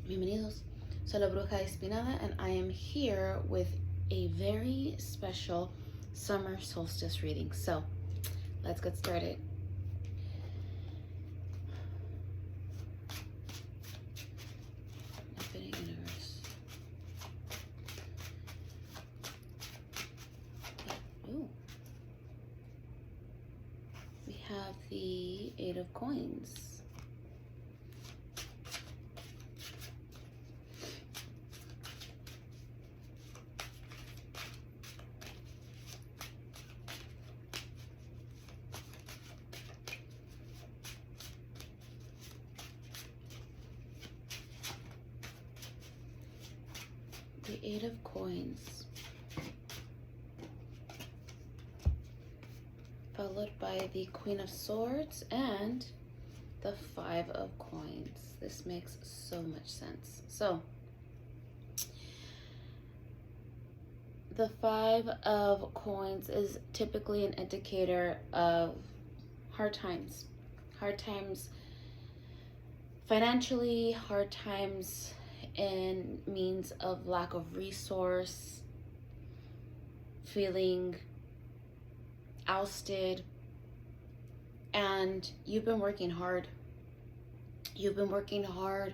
Bienvenidos. Soy la Bruja Espinada, and I am here with a very special summer solstice reading. So, let's get started. Infinite Universe. Ooh. We have the Eight of Coins. The Eight of Coins, followed by the Queen of Swords and the Five of Coins. This makes so much sense. So, the Five of Coins is typically an indicator of hard times. Hard times financially, hard times in means of lack of resource, feeling ousted, and you've been working hard. You've been working hard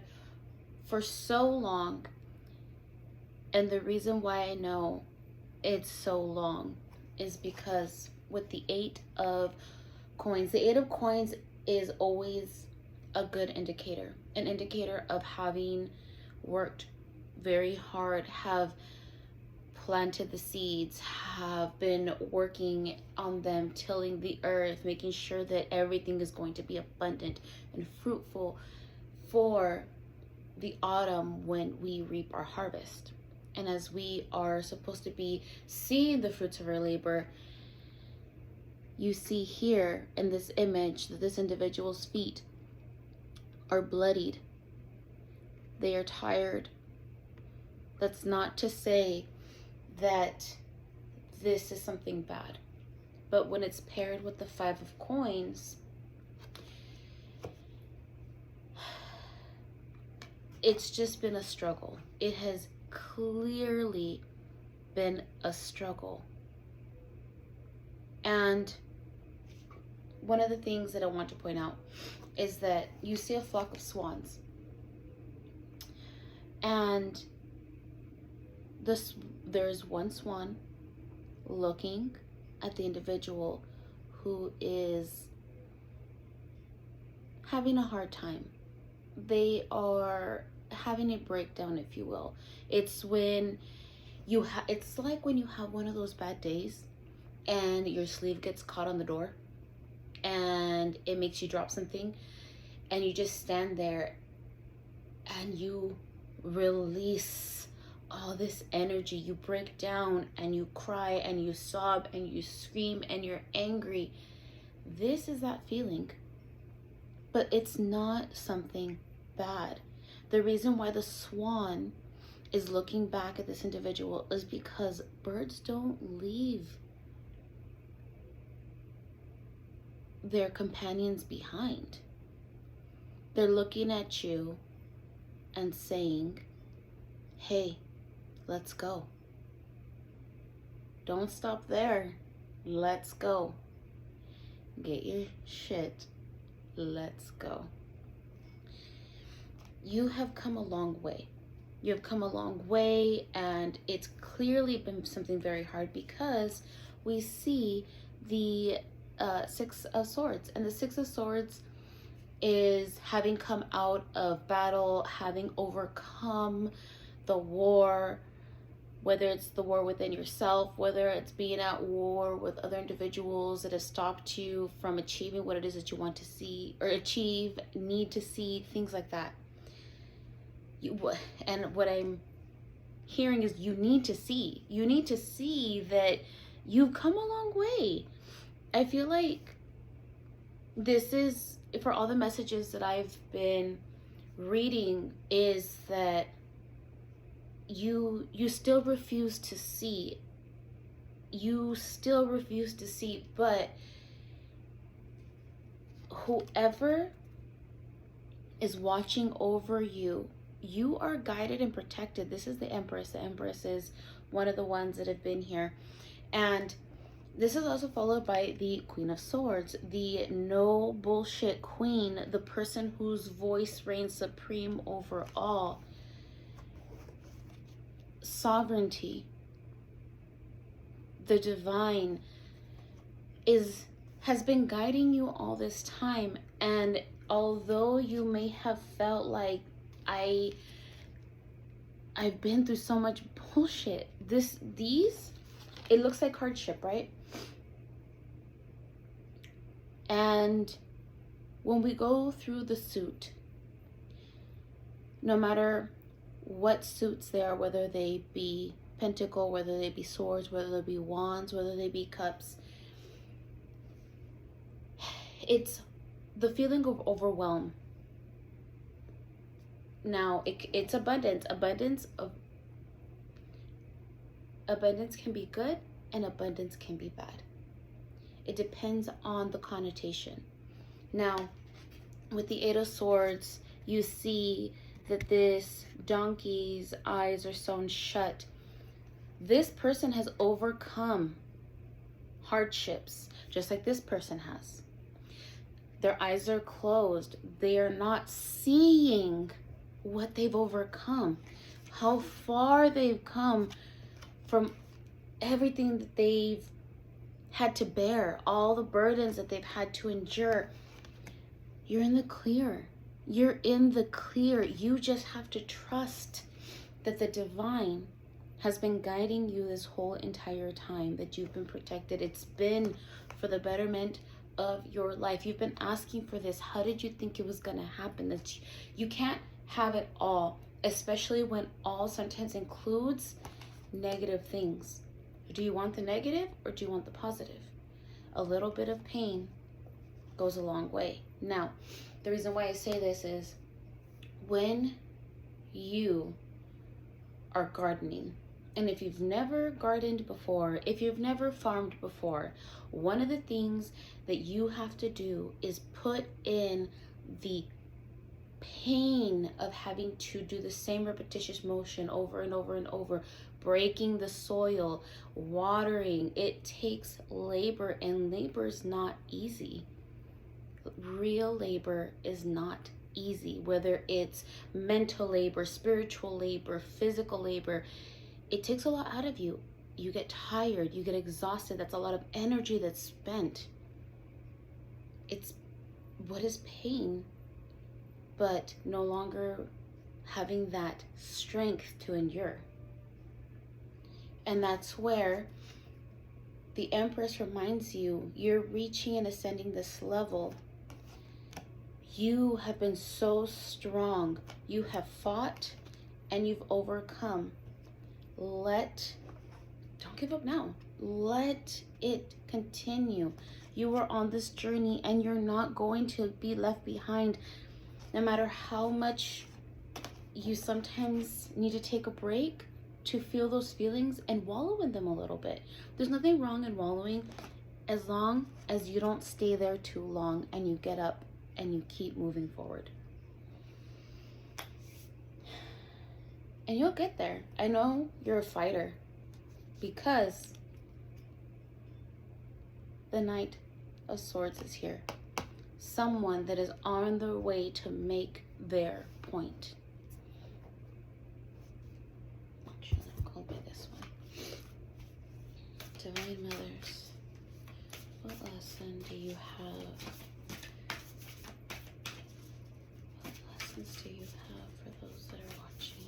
for so long, and the reason why I know it's so long is because with the Eight of Coins, the Eight of Coins is always a good indicator, an indicator of having worked very hard, have planted the seeds, have been working on them, tilling the earth, making sure that everything is going to be abundant and fruitful for the autumn when we reap our harvest. And as we are supposed to be seeing the fruits of our labor, you see here in this image that this individual's feet are bloodied. They are tired. That's not to say that this is something bad, but when it's paired with the Five of Coins, it's just been a struggle. It has clearly been a struggle. And one of the things that I want to point out is that you see a flock of swans, and there's one swan looking at the individual who is having a hard time. They are having a breakdown, if you will. It's when it's like when you have one of those bad days and your sleeve gets caught on the door and it makes you drop something, and you just stand there and you release all this energy. You break down and you cry and you sob and you scream and you're angry. This is that feeling, but it's not something bad. The reason why the swan is looking back at this individual is because birds don't leave their companions behind. They're looking at you and saying, hey, let's go. Don't stop there. Let's go. Get your shit. Let's go. You have come a long way. You have come a long way, and it's clearly been something very hard because we see the Six of Swords, and the Six of Swords is having come out of battle, having overcome the war, whether it's the war within yourself, whether it's being at war with other individuals that have stopped you from achieving what it is that you want to see or achieve, need to see, things like that. And what I'm hearing is you need to see that you've come a long way. I feel like this is, for all the messages that I've been reading, is that you still refuse to see. You still refuse to see, but whoever is watching over you you are guided and protected. This is the Empress. The Empress is one of the ones that have been here. And this is also followed by the Queen of Swords, the no bullshit queen, the person whose voice reigns supreme over all. Sovereignty, the divine, has been guiding you all this time. And although you may have felt like I've been through so much bullshit, it looks like hardship, right? And when we go through the suit, no matter what suits they are, whether they be pentacle, whether they be swords, whether they be wands, whether they be cups, it's the feeling of overwhelm. Now, it's abundance. Abundance can be good and abundance can be bad. It depends on the connotation. Now, with the Eight of Swords, you see that this donkey's eyes are sewn shut. This person has overcome hardships, just like this person has. Their eyes are closed. They are not seeing what they've overcome, how far they've come from everything that they've had to bear, all the burdens that they've had to endure. You're in the clear. You're in the clear. You just have to trust that the divine has been guiding you this whole entire time, that you've been protected. It's been for the betterment of your life. You've been asking for this. How did you think it was going to happen? That you can't have it all, especially when all sometimes includes negative things. Do you want the negative or do you want the positive? A little bit of pain goes a long way. Now, the reason why I say this is when you are gardening, and if you've never gardened before, if you've never farmed before, one of the things that you have to do is put in the pain of having to do the same repetitious motion over and over and over, breaking the soil, watering. It takes labor, and labor is not easy. Real labor is not easy, whether it's mental labor, spiritual labor, physical labor. It takes a lot out of you. You get tired, you get exhausted. That's a lot of energy that's spent. It's what is pain, but no longer having that strength to endure. And that's where the Empress reminds you, you're reaching and ascending this level. You have been so strong. You have fought and you've overcome. Don't give up now. Let it continue. You are on this journey and you're not going to be left behind. No matter how much you sometimes need to take a break to feel those feelings and wallow in them a little bit. There's nothing wrong in wallowing as long as you don't stay there too long and you get up and you keep moving forward. And you'll get there. I know you're a fighter because the Knight of Swords is here. Someone that is on their way to make their point. Actually, I'll go by this one. Divine Mothers, what lesson do you have? What lessons do you have for those that are watching?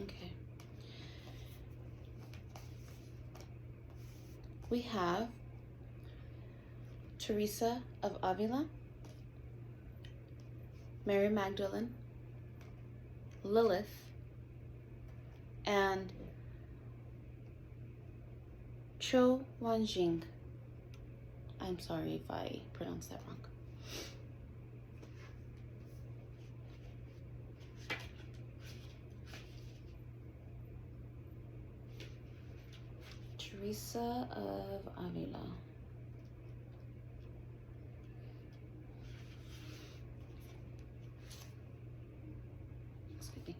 Okay. We have Teresa of Avila, Mary Magdalene, Lilith, and Cho Wanjing. I'm sorry if I pronounced that wrong. Teresa of Avila. Excuse me.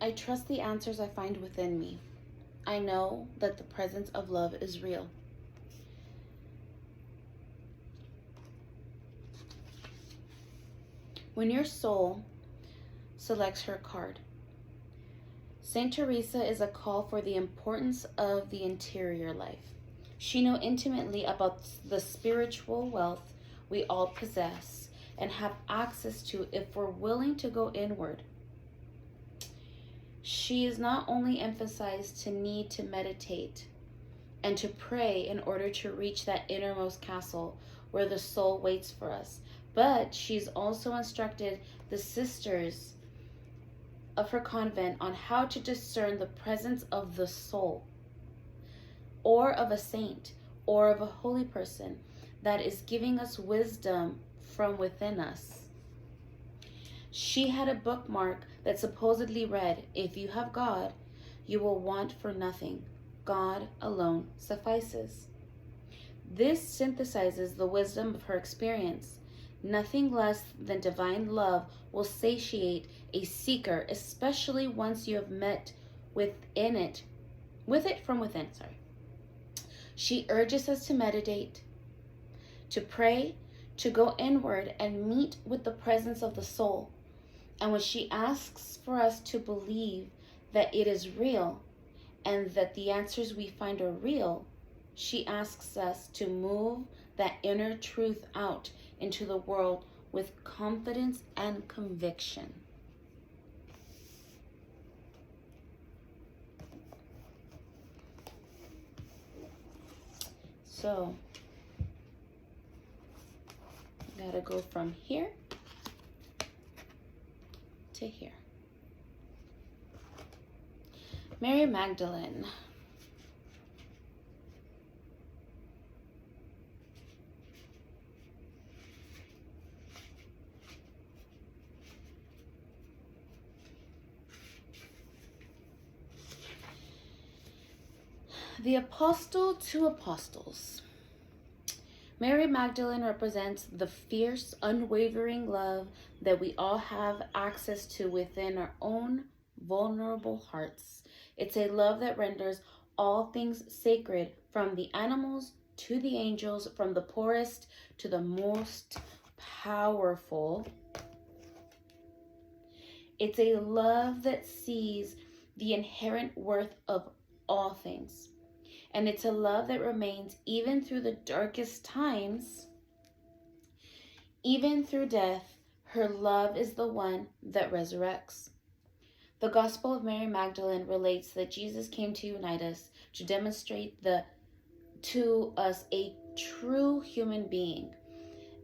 I trust the answers I find within me. I know that the presence of love is real. When your soul selects her card, Saint Teresa is a call for the importance of the interior life. She knew intimately about the spiritual wealth we all possess and have access to if we're willing to go inward. She is not only emphasized to need to meditate and to pray in order to reach that innermost castle where the soul waits for us, but she's also instructed the sisters of her convent on how to discern the presence of the soul, or of a saint, or of a holy person that is giving us wisdom from within us. She had a bookmark that supposedly read, "If you have God, you will want for nothing. God alone suffices." This synthesizes the wisdom of her experience. Nothing less than divine love will satiate a seeker, especially once you have met with it from within. She urges us to meditate, to pray, to go inward and meet with the presence of the soul. And when she asks for us to believe that it is real and that the answers we find are real, she asks us to move that inner truth out into the world with confidence and conviction. So, gotta go from here to here. Mary Magdalene. The apostle to apostles. Mary Magdalene represents the fierce, unwavering love that we all have access to within our own vulnerable hearts. It's a love that renders all things sacred, from the animals to the angels, from the poorest to the most powerful. It's a love that sees the inherent worth of all things. And it's a love that remains even through the darkest times, even through death. Her love is the one that resurrects. The Gospel of Mary Magdalene relates that Jesus came to unite us, to demonstrate to us a true human being,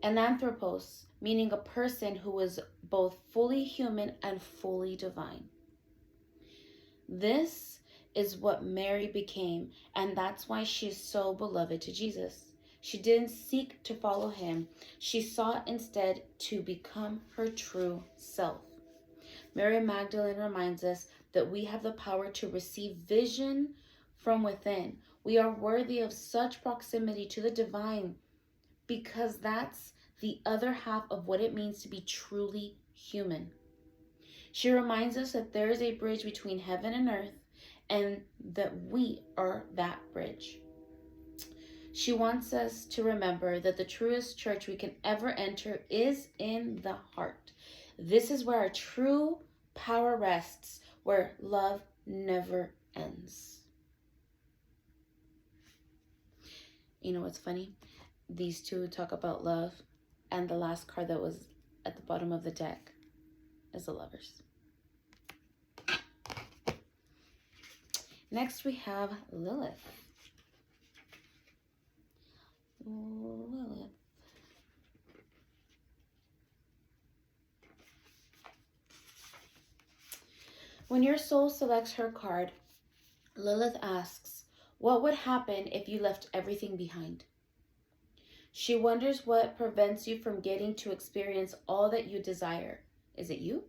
an anthropos, meaning a person who was both fully human and fully divine. This is what Mary became, and that's why she's so beloved to Jesus. She didn't seek to follow him. She sought instead to become her true self. Mary Magdalene reminds us that we have the power to receive vision from within. We are worthy of such proximity to the divine because that's the other half of what it means to be truly human. She reminds us that there is a bridge between heaven and earth, and that we are that bridge. She wants us to remember that the truest church we can ever enter is in the heart. This is where our true power rests, where love never ends. You know what's funny? These two talk about love, and the last card that was at the bottom of the deck is the Lovers. Next we have Lilith. Lilith. When your soul selects her card, Lilith asks, what would happen if you left everything behind? She wonders what prevents you from getting to experience all that you desire. Is it you?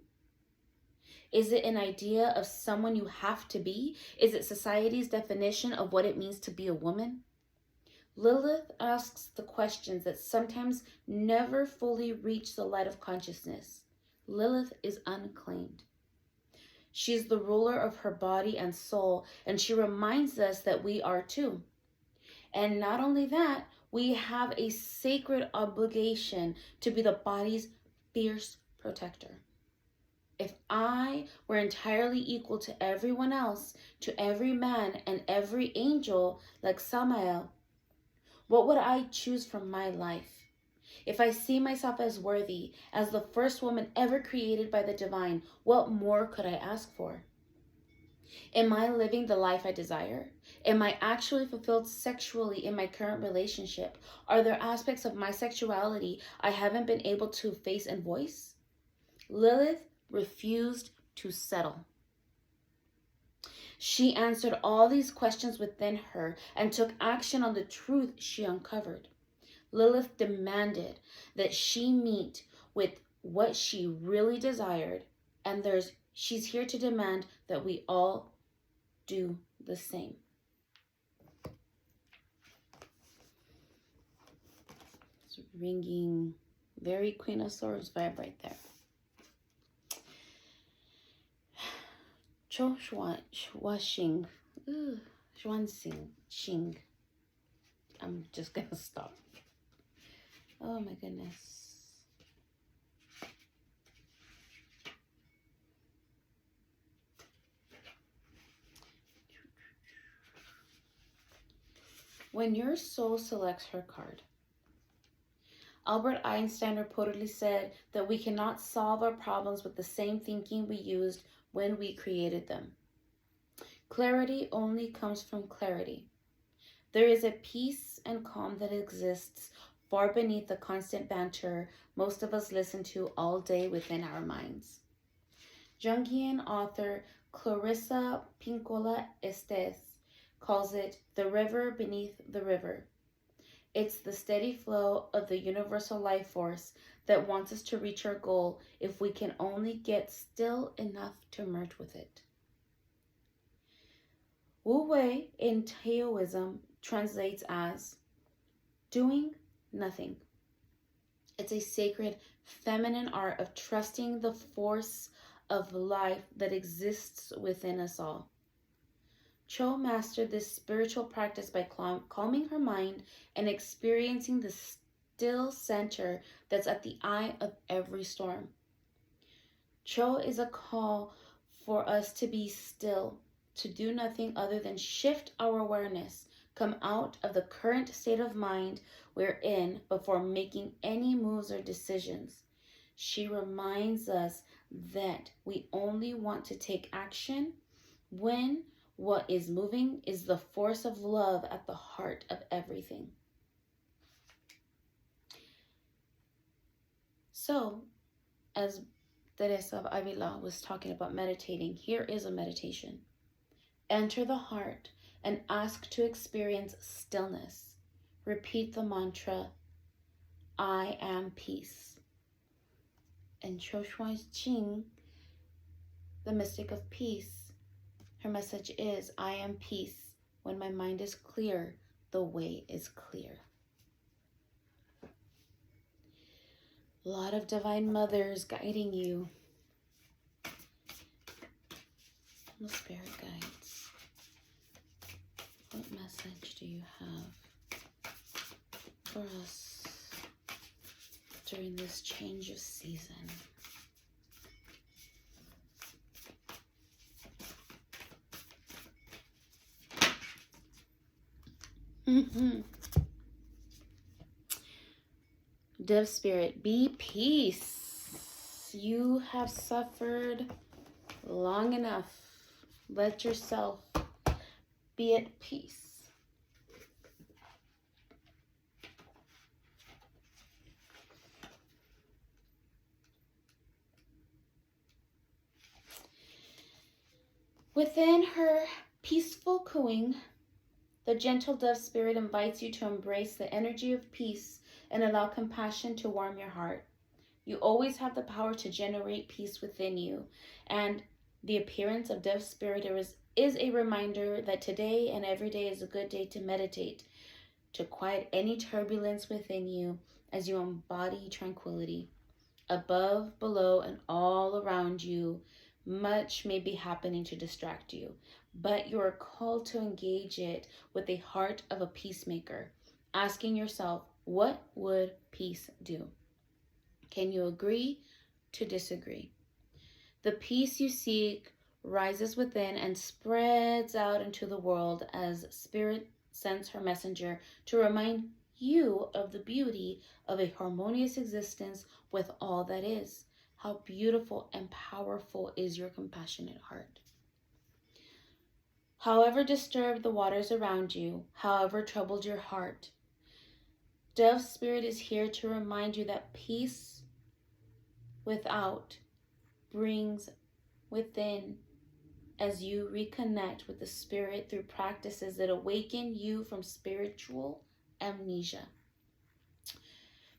Is it an idea of someone you have to be? Is it society's definition of what it means to be a woman? Lilith asks the questions that sometimes never fully reach the light of consciousness. Lilith is unclaimed. She is the ruler of her body and soul, and she reminds us that we are too. And not only that, we have a sacred obligation to be the body's fierce protector. If I were entirely equal to everyone else, to every man and every angel like Samael, what would I choose from my life? If I see myself as worthy, as the first woman ever created by the divine, what more could I ask for? Am I living the life I desire? Am I actually fulfilled sexually in my current relationship? Are there aspects of my sexuality I haven't been able to face and voice? Lilith refused to settle. She answered all these questions within her and took action on the truth she uncovered. Lilith demanded that she meet with what she really desired, and she's here to demand that we all do the same. It's ringing very Queen of Swords vibe right there. Cho Xuanxing. Xing. I'm just gonna stop. Oh my goodness. When your soul selects her card, Albert Einstein reportedly said that we cannot solve our problems with the same thinking we used when we created them. Clarity only comes from clarity. There is a peace and calm that exists far beneath the constant banter most of us listen to all day within our minds. Jungian author Clarissa Pinkola Estes calls it the river beneath the river. It's the steady flow of the universal life force that wants us to reach our goal if we can only get still enough to merge with it. Wu Wei in Taoism translates as doing nothing. It's a sacred feminine art of trusting the force of life that exists within us all. Cho mastered this spiritual practice by calming her mind and experiencing the still center that's at the eye of every storm. Cho is a call for us to be still, to do nothing other than shift our awareness, come out of the current state of mind we're in before making any moves or decisions. She reminds us that we only want to take action when what is moving is the force of love at the heart of everything. So, as Teresa of Avila was talking about meditating, here is a meditation. Enter the heart and ask to experience stillness. Repeat the mantra, I am peace. And Cho Xuanxing, the mystic of peace, her message is, I am peace. When my mind is clear, the way is clear. A lot of divine mothers guiding you. The spirit guides. What message do you have for us during this change of season? Dev Spirit, be peace. You have suffered long enough. Let yourself Be at peace. Within her peaceful cooing, the gentle dove spirit invites you to embrace the energy of peace and allow compassion to warm your heart. You always have the power to generate peace within you, and the appearance of dove spirit is a reminder that today and every day is a good day to meditate, to quiet any turbulence within you as you embody tranquility. Above, below, and all around you, much may be happening to distract you, but you are called to engage it with the heart of a peacemaker, asking yourself, what would peace do? Can you agree to disagree? The peace you seek rises within and spreads out into the world as Spirit sends her messenger to remind you of the beauty of a harmonious existence with all that is. How beautiful and powerful is your compassionate heart. However disturbed the waters around you, however troubled your heart, Dove Spirit is here to remind you that peace without brings within as you reconnect with the Spirit through practices that awaken you from spiritual amnesia.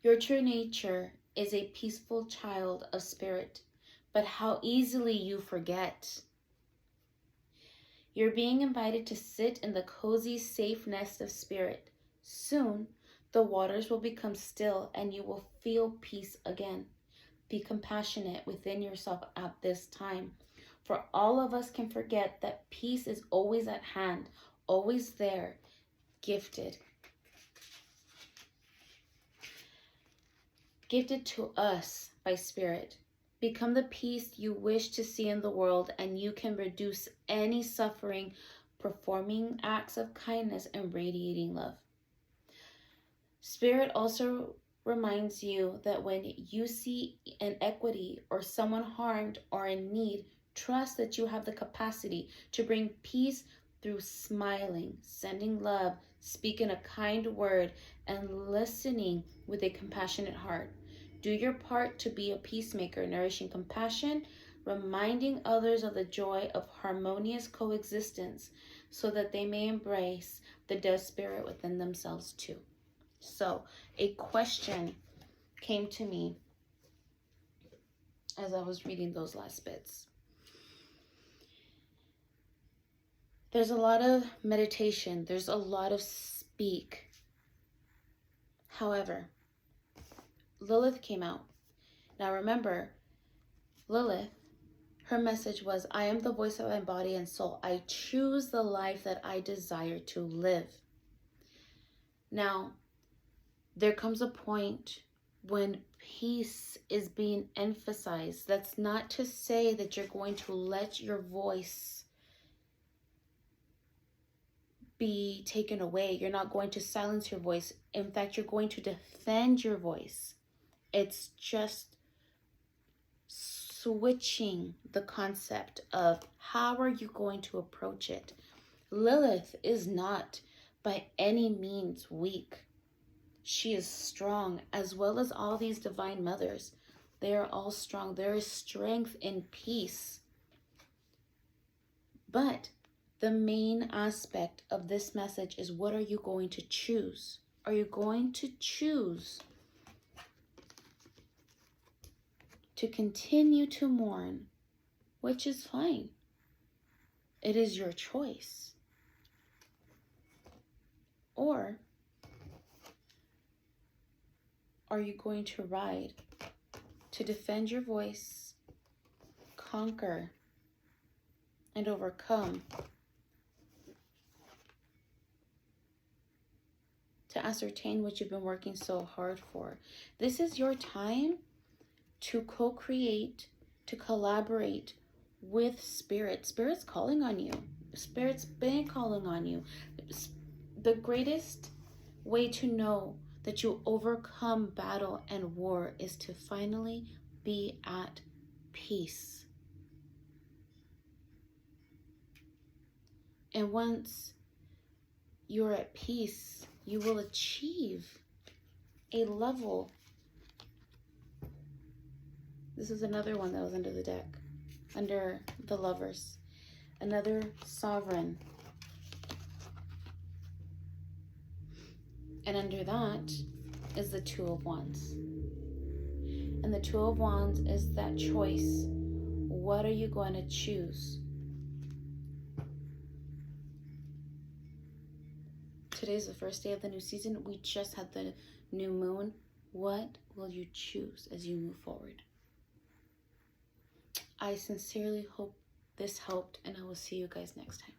Your true nature is a peaceful child of Spirit, but how easily you forget. You're being invited to sit in the cozy, safe nest of Spirit. Soon, the waters will become still and you will feel peace again. Be compassionate within yourself at this time, for all of us can forget that peace is always at hand, always there, gifted. Gifted to us by Spirit. Become the peace you wish to see in the world, and you can reduce any suffering, performing acts of kindness and radiating love. Spirit also reminds you that when you see inequity or someone harmed or in need, trust that you have the capacity to bring peace through smiling, sending love, speaking a kind word, and listening with a compassionate heart. Do your part to be a peacemaker, nourishing compassion, reminding others of the joy of harmonious coexistence so that they may embrace the Dove Spirit within themselves too. So, a question came to me as I was reading those last bits. There's a lot of meditation. There's a lot of speak. However, Lilith came out. Now remember, Lilith, her message was, I am the voice of my body and soul. I choose the life that I desire to live. Now, there comes a point when peace is being emphasized. That's not to say that you're going to let your voice be taken away. You're not going to silence your voice. In fact, you're going to defend your voice. It's just switching the concept of how are you going to approach it. Lilith is not by any means weak. She is strong, as well as all these divine mothers. They are all strong. There is strength in peace. But the main aspect of this message is, what are you going to choose? Are you going to choose to continue to mourn, which is fine? It is your choice. Or are you going to ride, to defend your voice, conquer, and overcome, to ascertain what you've been working so hard for? This is your time to co-create, to collaborate with Spirit. Spirit's calling on you. Spirit's been calling on you. The greatest way to know that you overcome battle and war is to finally be at peace. And once you're at peace. You will achieve a level. This is another one that was under the deck, under the Lovers. Another Sovereign. And under that is the Two of Wands. And the Two of Wands is that choice. What are you going to choose? Today's the first day of the new season. We just had the new moon. What will you choose as you move forward? I sincerely hope this helped, and I will see you guys next time.